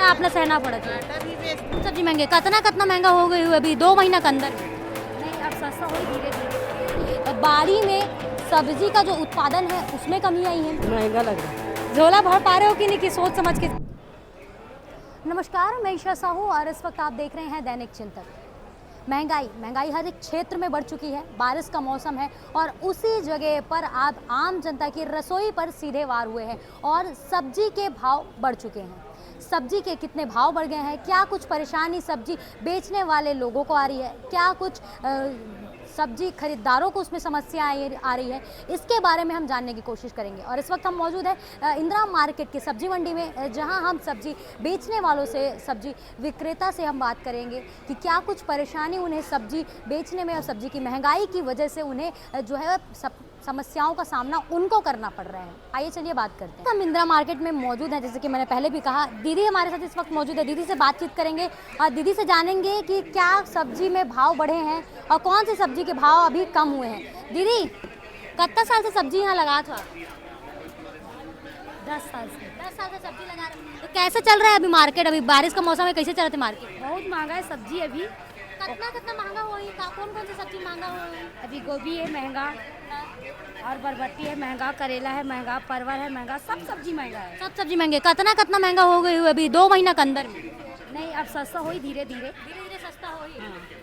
आपने सहना पड़ा था। सब्जी महंगे कितना महंगा हो गई हुई अभी 2 महीना के अंदर। नहीं अब सस्ता हो धीरे धीरे। बाड़ी में सब्जी का जो उत्पादन है उसमें कमी आई है। महंगा लग रहा है। झोला भर पा रहे हो कि नहीं कि सोच समझ के। नमस्कार, मैं ईशा साहू और इस वक्त आप देख रहे हैं दैनिक चिंतन। महंगाई हर एक क्षेत्र में बढ़ चुकी है। बारिश का मौसम है और उसी जगह पर आप आम जनता की रसोई पर सीधे वार हुए हैं और सब्जी के भाव बढ़ चुके हैं। सब्जी के कितने भाव बढ़ गए हैं, क्या कुछ परेशानी सब्जी बेचने वाले लोगों को आ रही है, क्या कुछ सब्जी खरीदारों को उसमें समस्या आ रही है, इसके बारे में हम जानने की कोशिश करेंगे। और इस वक्त हम मौजूद है इंदिरा मार्केट की सब्जी मंडी में, जहां हम सब्जी बेचने वालों से, सब्जी विक्रेता से हम बात करेंगे कि क्या कुछ परेशानी उन्हें सब्जी बेचने में और सब्जी की महंगाई की वजह से उन्हें जो है समस्याओं का सामना उनको करना पड़ रहा है। आइए चलिए बात करते हैं। हम इंदिरा मार्केट में मौजूद हैं, जैसे कि मैंने पहले भी कहा। दीदी हमारे साथ इस वक्त मौजूद है, दीदी से बातचीत करेंगे और दीदी से जानेंगे कि क्या सब्जी में भाव बढ़े हैं और कौन सी सब्जी के भाव अभी कम हुए हैं। दीदी कितना साल से सब्जी यहाँ लगा था? 10 साल से। 10 साल से सब्जी लगा रहे हैं। तो कैसे चल रहा है अभी मार्केट? अभी बारिश का मौसम है, कैसे चल रहे थे मार्केट? बहुत महंगा है सब्जी अभी। कितना महंगा हुआ है? कौन कौन सी सब्जी महंगा हुआ है? अभी गोभी है महंगा और बरबट्टी है महंगा, करेला है महंगा, परवल है महंगा, सब सब्जी महंगा है। सब सब्जी महंगे कितना महंगा हो गई हुई अभी 2 महीना के अंदर में? नहीं अब सस्ता हो धीरे धीरे। सस्ता हो ही।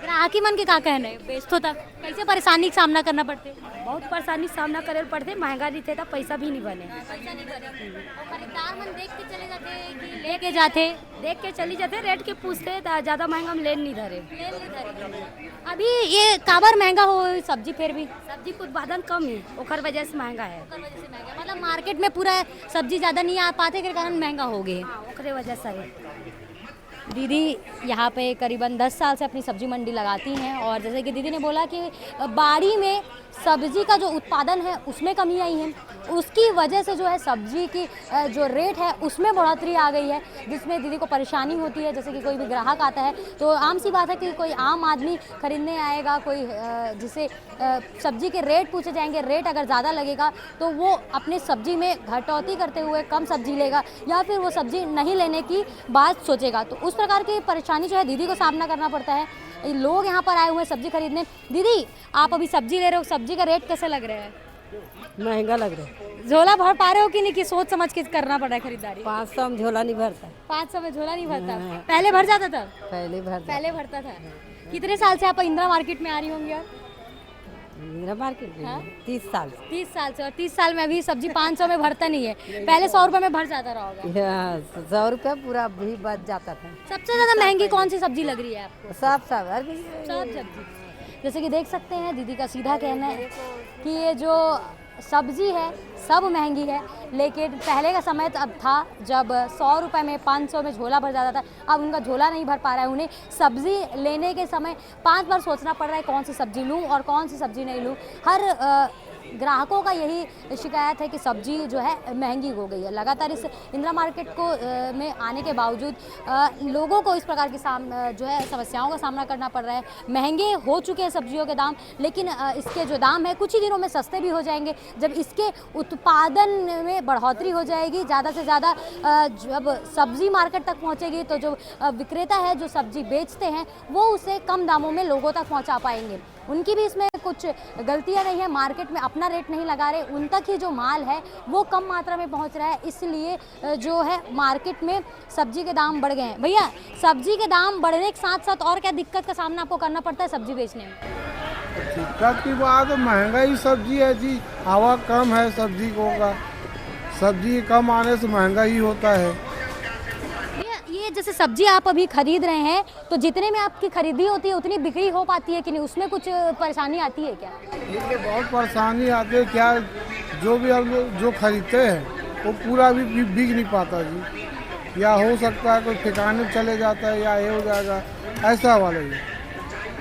ग्राहकी मन के का कहने बेचतो तक कैसे परेशानी का सामना करना पड़ते? बहुत परेशानी का सामना करे पड़ते। महंगा नहीं थे तो पैसा भी नहीं बने। पैसा नहीं बने और खरीदार मन देख के चले जाते कि लेके जाते, देख के चली जाते, रेट के पूछते ज़्यादा महंगा हम ले नहीं धरे। अभी ये काबर महंगा हो सब्जी? फिर भी सब्जी का उत्पादन कम है, ओकर वजह से महंगा है। मतलब मार्केट में पूरा सब्जी ज़्यादा नहीं आ पाते के कारण महंगा हो गए। ओकरे वजह से दीदी यहाँ पे करीबन 10 साल से अपनी सब्जी मंडी लगाती हैं और जैसे कि दीदी ने बोला कि बाड़ी में सब्जी का जो उत्पादन है उसमें कमी आई है, उसकी वजह से जो है सब्जी की जो रेट है उसमें बढ़ोतरी आ गई है, जिसमें दीदी को परेशानी होती है। जैसे कि कोई भी ग्राहक आता है तो आम सी बात है कि कोई आम आदमी खरीदने आएगा, कोई जिसे सब्जी के रेट पूछे जाएंगे, रेट अगर ज़्यादा लगेगा तो वो अपने सब्जी में घटौती करते हुए कम सब्जी लेगा या फिर वो सब्जी नहीं लेने की बात सोचेगा। तो उस प्रकार की परेशानी जो है दीदी को सामना करना पड़ता है। लोग यहाँ पर आए हुए हैं सब्जी खरीदने। दीदी आप अभी सब्जी ले रहे हो, सब्जी का रेट कैसे लग रहा है? महंगा लग रहा है। झोला भर पा रहे हो कि नहीं कि सोच समझ के करना पड़ रहा है खरीदारी? 500 में झोला नहीं भरता। 500 में झोला नहीं भरता? पहले भर जाता था? पहले भरता था। कितने साल से आप इंदिरा मार्केट में आ रही होंगी? आप इंदिरा मार्केट में 30 साल। 30 साल से। और 30 साल में अभी सब्जी 500 में भरता नहीं है, पहले 100 रुपये में भर जाता रहा होगा। 100 रुपया पूरा भी बच जाता था। सबसे ज़्यादा महंगी कौन सी सब्जी लग रही है आपको? सब सब्जी। जैसे कि देख सकते हैं दीदी का सीधा कहना है कि ये जो सब्जी है सब महंगी है, लेकिन पहले का समय तो अब था जब 100 रुपये में 500 में झोला भर जाता था। अब उनका झोला नहीं भर पा रहा है, उन्हें सब्जी लेने के समय 5 बार सोचना पड़ रहा है कौन सी सब्जी लूं और कौन सी सब्जी नहीं लूं। हर ग्राहकों का यही शिकायत है कि सब्जी जो है महंगी हो गई है। लगातार इस इंदिरा मार्केट को में आने के बावजूद लोगों को इस प्रकार की जो है समस्याओं का सामना करना पड़ रहा है। महंगे हो चुके हैं सब्जियों के दाम, लेकिन इसके जो दाम है कुछ ही दिनों में सस्ते भी हो जाएंगे जब इसके उत्पादन में बढ़ोतरी हो जाएगी। ज़्यादा से ज़्यादा जब सब्जी मार्केट तक पहुँचेगी तो जो विक्रेता है जो सब्जी बेचते हैं वो उसे कम दामों में लोगों तक पहुँचा पाएंगे। उनकी भी इसमें कुछ गलतियां नहीं है, मार्केट में अपना रेट नहीं लगा रहे, उन तक ही जो माल है वो कम मात्रा में पहुंच रहा है, इसलिए जो है मार्केट में सब्जी के दाम बढ़ गए हैं। भैया सब्जी के दाम बढ़ने के साथ साथ और क्या दिक्कत का सामना आपको करना पड़ता है सब्जी बेचने में? दिक्कत की बात महंगाई सब्जी है जी, हवा कम है सब्जी को का, सब्जी कम आने से महंगा ही होता है। ये जैसे सब्जी आप अभी खरीद रहे हैं तो जितने में आपकी खरीदी होती है उतनी बिक्री हो पाती है कि नहीं, उसमें कुछ परेशानी आती है क्या? इसमें बहुत परेशानी आती है। क्या जो भी हम लोग जो खरीदते हैं वो पूरा भी बिक नहीं पाता जी, या हो सकता है कोई ठिकाने चले जाता है या ये हो जाएगा, ऐसा वाला ही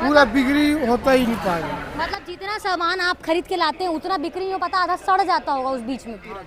पूरा बिक्री होता ही नहीं पाएगा। मतलब जितना सामान आप खरीद के लाते हैं उतना बिक्री नहीं हो पाता, आधा सड़ जाता होगा उस बीच में पूरा।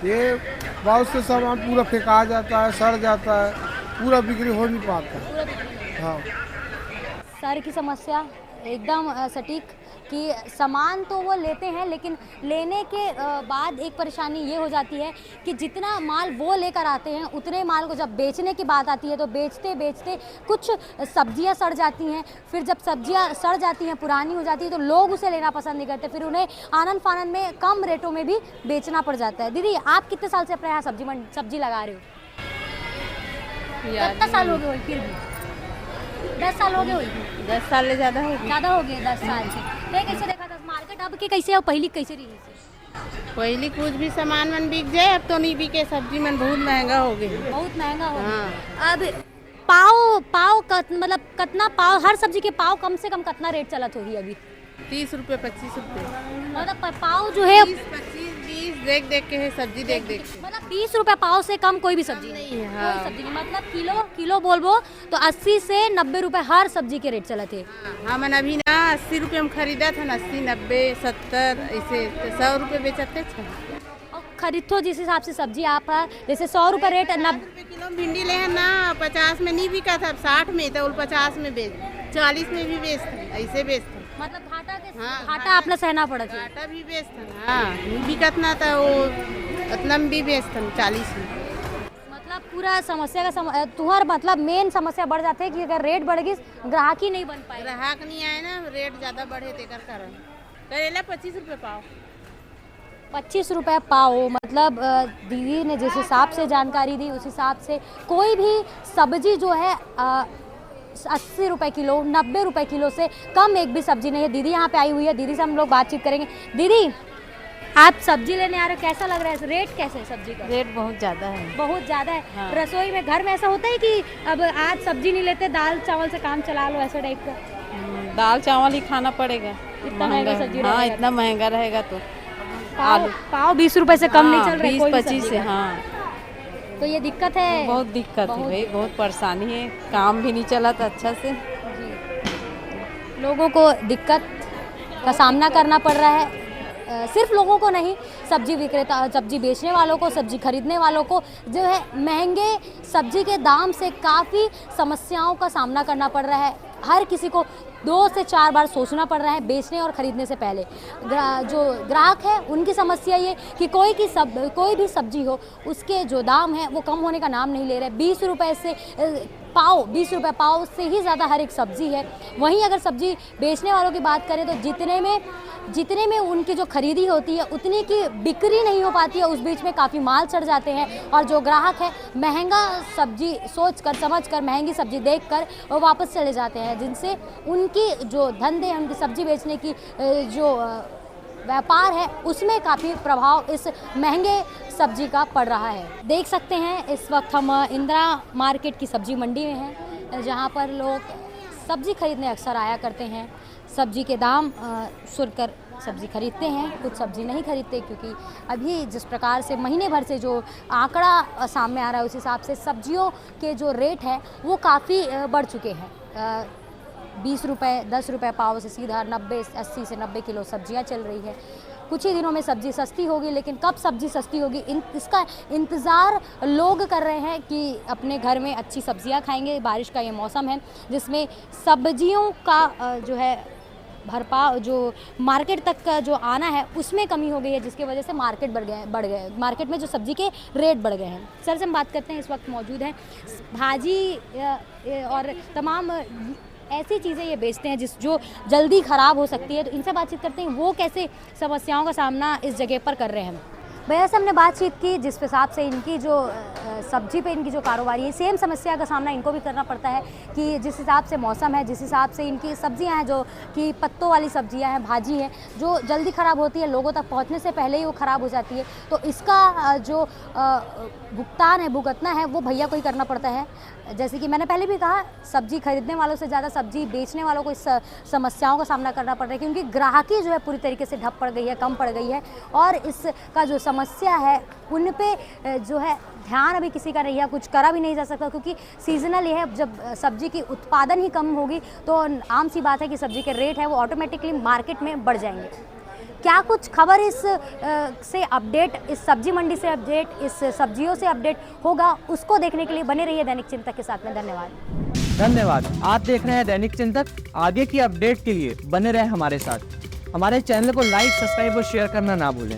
ये बहुत से सामान पूरा फेंका जाता है, सड़ जाता है, पूरा बिक्री हो नहीं पाता। हाँ सर की समस्या एकदम सटीक कि सामान तो वो लेते हैं, लेकिन लेने के बाद एक परेशानी ये हो जाती है कि जितना माल वो लेकर आते हैं उतने माल को जब बेचने की बात आती है तो बेचते बेचते कुछ सब्जियां सड़ जाती हैं। फिर जब सब्जियां सड़ जाती हैं, पुरानी हो जाती है, तो लोग उसे लेना पसंद नहीं करते, फिर उन्हें आनन फानन में कम रेटों में भी बेचना पड़ जाता है। दीदी, आप कितने साल से अपने यहाँ सब्जी लगा रहे हो? कितना साल हो गए हो? फिर भी 10 साल हो गए हो? 10 साल से ज़्यादा हो गया। ज़्यादा हो गए 10 साल से। तो कैसे देखा था मार्केट अब के कैसे और पहली कैसे रही है? पहले कुछ भी सामान मन बिक जाए, अब तो नहीं बिके। सब्जी मन बहुत महंगा हो गई। बहुत महंगा हो गया। हाँ। अब पाव मतलब कितना पाव, हर सब्जी के पाव कम से कम कितना रेट चलत होगी अभी? 30 रुपये 25 रुपये, मतलब पाव जो है 20 25 20 देख देख के है, सब्जी देख देख के। मतलब 20 रुपए पाव से कम कोई भी सब्जी नहीं है। हाँ। कोई सब्जी नहीं, मतलब किलो बोलबो तो 80 से 90 रुपए हर सब्जी के रेट चलत है। हाँ, मन अभी ना 80 रुपये में खरीदा था ना, 80 90 70 ऐसे 100 रुपये बेचते थे। और खरीदो जिस हिसाब से सब्जी आप जैसे 100 रुपए रेट 90 रुपये किलो भिंडी ले है ना, 50 में नहीं बिका था, 60 में था, 50 में बेच, 40 में भी बेचते, ऐसे बेचते। मतलब हाँ, घाटा अपना सहना पड़ा था। घाटा भी बेचता। हाँ, नहीं बिकत ना था, वो उतना में भी बेचता 40 में। मतलब पूरा समस्या का तुम्हारा मतलब मेन समस्या बढ़ जाते है कि अगर रेट बढ़ गई ग्राहक ही नहीं बन पाए। ग्राहक नहीं आए ना, रेट ज़्यादा बढ़े तेकर कारण। करेला 25 रुपये पाव। 25 रुपये पाव। मतलब दीदी ने जिस हिसाब से जानकारी दी उस हिसाब से कोई भी सब्जी जो है 80 रुपये किलो 90 रुपये किलो से कम एक भी सब्जी नहीं है। दीदी यहाँ पे आई हुई है, दीदी से हम लोग बातचीत करेंगे। दीदी, आप सब्जी लेने आ रहे हो, कैसा लग रहा है? रेट कैसे है सब्जी का? रेट बहुत ज़्यादा है। बहुत ज़्यादा है। हाँ। रसोई में घर में ऐसा होता है कि अब आज सब्जी नहीं लेते, दाल चावल से काम चला लो, ऐसा टाइप का? दाल चावल ही खाना पड़ेगा। इतना महंगा सब्जी हाँ, रहेगा। इतना महंगा रहेगा तो पाव 20 रुपए से कम नहीं हाँ, चल रहा है 20-25 से। हाँ, तो ये दिक्कत है। बहुत दिक्कत है भाई, बहुत परेशानी है, काम भी नहीं चला था अच्छा से। लोगों को दिक्कत का सामना करना पड़ रहा है। सिर्फ लोगों को नहीं, सब्जी विक्रेता, सब्जी बेचने वालों को, सब्जी खरीदने वालों को जो है महंगे सब्जी के दाम से काफ़ी समस्याओं का सामना करना पड़ रहा है। हर किसी को 2 से 4 बार सोचना पड़ रहा है बेचने और ख़रीदने से पहले। जो ग्राहक है उनकी समस्या ये कि कोई भी सब्जी हो उसके जो दाम है वो कम होने का नाम नहीं ले रहे। 20 रुपये से 20 रुपये पाव से ही ज़्यादा हर एक सब्ज़ी है। वहीं अगर सब्ज़ी बेचने वालों की बात करें तो जितने में उनकी जो खरीदी होती है उतनी की बिक्री नहीं हो पाती है। उस बीच में काफ़ी माल चढ़ जाते हैं और जो ग्राहक है महंगा सब्जी सोचकर समझकर महंगी सब्जी देखकर वो वापस चले जाते हैं, जिनसे उनकी जो धंधे हैं, उनकी सब्जी बेचने की जो व्यापार है उसमें काफ़ी प्रभाव इस महंगे सब्जी का पड़ रहा है। देख सकते हैं इस वक्त हम इंदिरा मार्केट की सब्जी मंडी में हैं, जहां पर लोग सब्जी खरीदने अक्सर आया करते हैं। सब्जी के दाम सुनकर सब्जी खरीदते हैं, कुछ सब्जी नहीं खरीदते, क्योंकि अभी जिस प्रकार से महीने भर से जो आंकड़ा सामने आ रहा है उस हिसाब से सब्जियों के जो रेट है वो काफ़ी बढ़ चुके हैं। 20 रुपये 10 रुपये पाव से सीधा 80 से 90 किलो सब्जियां चल रही है। कुछ ही दिनों में सब्जी सस्ती होगी, लेकिन कब सब्जी सस्ती होगी इसका इंतज़ार लोग कर रहे हैं कि अपने घर में अच्छी सब्जियां खाएंगे। बारिश का ये मौसम है जिसमें सब्जियों का जो है भरपाव जो मार्केट तक का जो आना है उसमें कमी हो गई है, जिसकी वजह से मार्केट बढ़ गए मार्केट में जो सब्जी के रेट बढ़ गए हैं। सर से हम बात करते हैं, इस वक्त मौजूद हैं भाजी और तमाम ऐसी चीज़ें ये बेचते हैं जो जल्दी ख़राब हो सकती है, तो इनसे बातचीत करते हैं वो कैसे समस्याओं का सामना इस जगह पर कर रहे हैं। भैया से हमने बातचीत की जिस हिसाब से इनकी जो सब्जी पे इनकी जो कारोबारी है, सेम समस्या का सामना इनको भी करना पड़ता है कि जिस हिसाब से मौसम है, जिस हिसाब से इनकी सब्जियां हैं जो कि पत्तों वाली सब्जियां हैं, भाजी है जो जल्दी ख़राब होती है, लोगों तक पहुंचने से पहले ही वो ख़राब हो जाती है। तो इसका जो भुगतान है, भुगतना है, वो भैया को ही करना पड़ता है। जैसे कि मैंने पहले भी कहा, सब्जी खरीदने वालों से ज़्यादा सब्जी बेचने वालों को इस समस्याओं का सामना करना पड़ रहा है, क्योंकि ग्राहकी जो है पूरी तरीके से ठप पड़ गई है, कम पड़ गई है, और इसका जो समस्या है उन पे जो है ध्यान अभी किसी का नहीं है, कुछ करा भी नहीं जा सकता, क्योंकि सीजनल है। जब सब्जी की उत्पादन ही कम होगी तो आम सी बात है कि सब्जी के रेट है वो ऑटोमेटिकली मार्केट में बढ़ जाएंगे। क्या कुछ खबर से अपडेट, इस सब्जी मंडी से अपडेट, इस सब्जियों से अपडेट होगा, उसको देखने के लिए बने रहिए दैनिक चिंतक के साथ में। धन्यवाद। आप देख रहे हैं दैनिक चिंतक। आगे की अपडेट के लिए बने रहें हमारे साथ। हमारे चैनल को लाइक, सब्सक्राइब और शेयर करना ना भूलें।